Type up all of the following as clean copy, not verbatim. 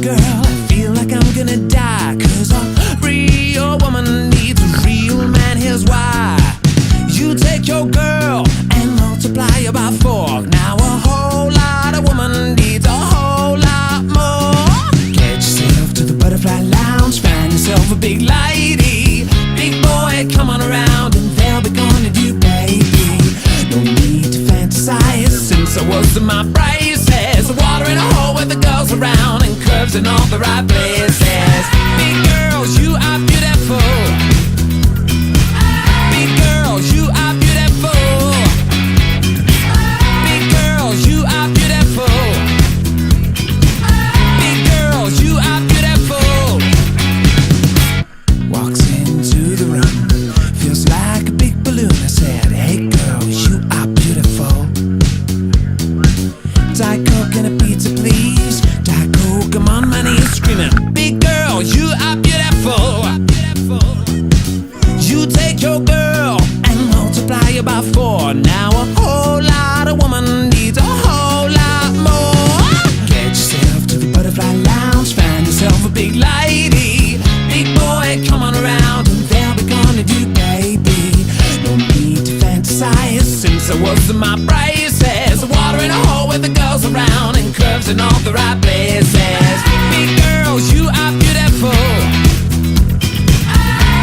girl, I feel like I'm gonna die. 'Cause a real woman needs a real man, here's why. You take your girl and multiply her by 4. Now a whole lot of woman needs a whole lot more. Get yourself to the Butterfly Lounge, find yourself a big lady. Big boy, come on around and they'll be gonna do, baby. No need to fantasize, since I was in my braces. Water in a hole with the girls around and curves in all the right places. Big girls, you are beautiful. Big girls, you are beautiful. Big girls, you are beautiful. Big girls, you are beautiful. Walks into the room, feels like a big balloon. I said, hey girls, you are beautiful. Diet Coke and a pizza, please. Diet Coke, I'm on my knees screaming, big girl, you are beautiful. You take your girl and multiply her by 4. Now a whole lot of woman needs a whole lot more. Get yourself to the Butterfly Lounge, find yourself a big lady. Big boy, come on around and they'll be gonna do, baby. No need to fantasize, since I was in my braces. Water in a hole with the girls around and curves in all the right places. Big girls, you are beautiful.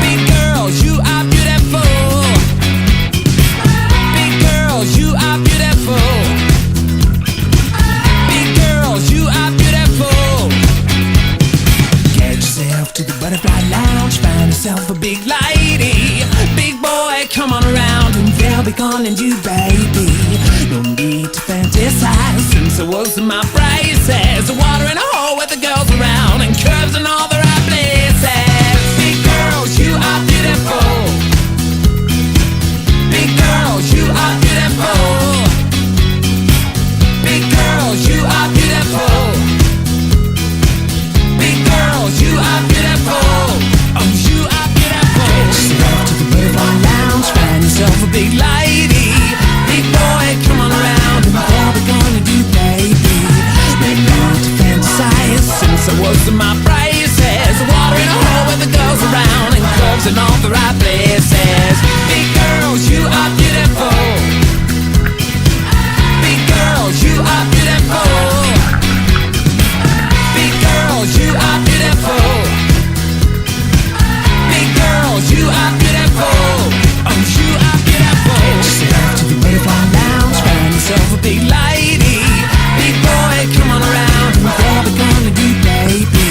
Big girls, you are beautiful. Big girls, you are beautiful. Big girls, you are beautiful. Get yourself to the Butterfly Lounge, find yourself a big lady. Big boy, come on around and they'll be calling you, baby. No need to fantasize, since I was in my braces. Water in a hole with the girls around and curves in all the right places. Big girls, you are beautiful. Big girls, you are beautiful. Big girls, you are beautiful. Big girls, you are beautiful. Oh, you are beautiful. Get yourself to the Butterfly Lounge, find yourself a big lady. Big boy, come on around and they'll be gonna do, baby. No need to fantasize, since I was in my braces. Water in a hole with the girls around and curves in all the right places. Big girls, you are beautiful. Big girls, you are beautiful. Big girls, you are beautiful. Big girls, you are beautiful. Oh, you are beautiful. Get yourself to the Butterfly Lounge, find yourself a big lady. Big boy, come on around and they'll be gonna do, baby.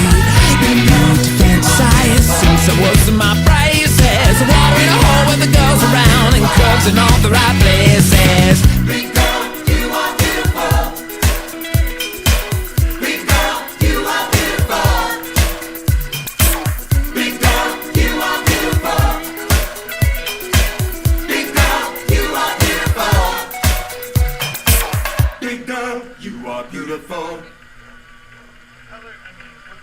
No need to fantasize, since I was in my braces. Water in a hole with the girls around and curves in all the right places. Big girl, you are beautiful. Big girl, you are beautiful. Big girl, you are beautiful. Big girl, you are beautiful. Big girl, you are beautiful.